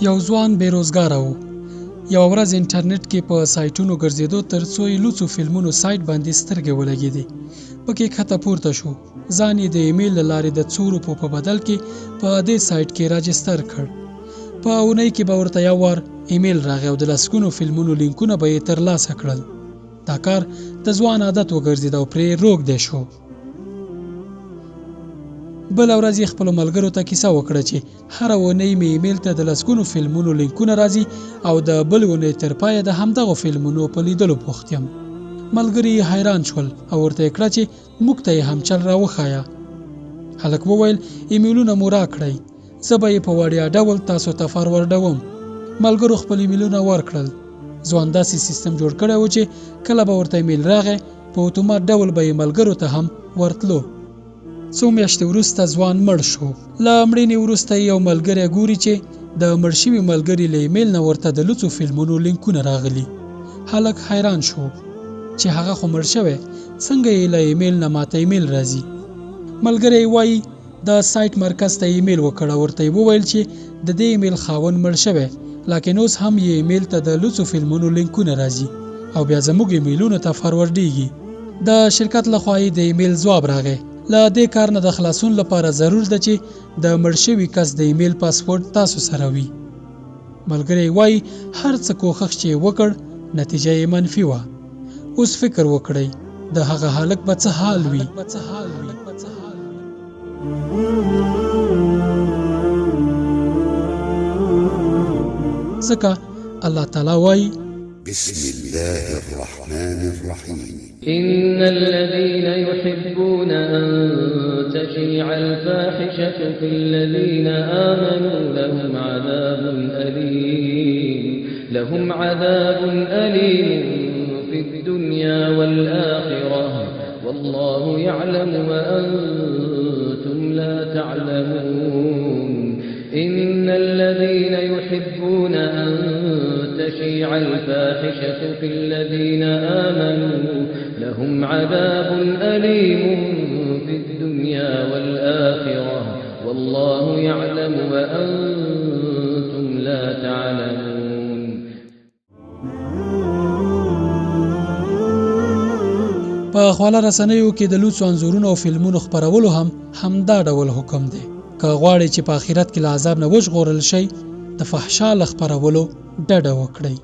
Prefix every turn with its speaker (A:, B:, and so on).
A: یو ځوان بیروزګاره و. یو ورځ انټرنیټ کې په سایټونو ګرځېدو تر څو یې لوڅو فلمونو سایټ باندې سترګې ولګېدې. پکې کښته پورته شو. ځان یې د ایمیل له لارې د څو روپو په بدل کې په دې سایټ کې راجستر کړ. په اونۍ کې به ورته یو وار ایمیل راغی او د لسګونو فلمونو لینکونه به یې ترلاسه کړل. دا کار د ځوان عادت وګرځېد او پرې روږدی شو. بله ورځ یې خپلو ملګرو ته کیسه وکړه چې هره اونۍ مې ایمیل ته د لسګونو فلمونو لینکونه راځي او د بلې اونۍ تر پایه د همدغو فلمونو په لیدلو بوخت یم. ملګري یې حیران شول او ورته یې کړه چې موږ ته یې هم چل راوښایه. هلک وویل ایمیلونه مو راکړئ، زه به یې په وړیا ډول تاسو ته فاروارډوم. ملګرو خپل ایمیلونه ورکړل. ځوان داسې سیستم جوړ کړی و چې کله به ورته ایمیل راغی په اتومات ډول به یې ملګرو ته هم ورتلو. څو میاشتې وروسته ځوان مړ شو. له مړینې وروسته یو ملګری ګوري چې د مړ شوي ملګري له ایمیل نه ورته د لوڅو فلمونو لینکونه راغلي. هلک حیران شو چې هغه خو مړ شوی، څنګه یې له ایمیل نه ماته ایمیل راځي. ملګری وایي د سایټ مرکز ته ایمیل وکړ او ورته یې وویل چې د دې ایمیل خاوند مړ شوی، لکن اوس هم یې ایمیل ته د لوڅو فلمونو لینکونه راځي او بیا زموږ ایمیلونو ته فاروارډیږي. د شرکت لخوا یې د ایمیل ځواب راغی. له دې کار نه د خلاصون لپاره ضرور ده چې د مړ شوي کس د ایمیل پاسورډ تاسو سره وي. ملګری وایي هر څه کوښښ چې یې وکړ نتیجه یې منفي وه. اوس فکر وکړئ د هغه هلک به څه حال وي. ځکه الله تعالی وایي
B: بسم الله الرحمن الرحيم
C: إن الذين يحبون أن تشيع الفاحشة في الذين آمنوا لهم عذاب أليم في الدنيا والآخرة والله يعلم وأنتم لا تعلمون. إن الذين يحبون أن تشيع الفاحشة في الذين آمنوا لهم عذاب أليم في الدنيا والآخرة والله يعلم وأنتم لا تعلمون.
A: په خواله رسنیو کې د لوڅو انځورونو او فلمونو خپرولو همدا ډول حکم دی. که غواړئ چې په آخرت کې له عذاب نه وژغورل شئ د فحشا له خپرولو ډډه وکړئ.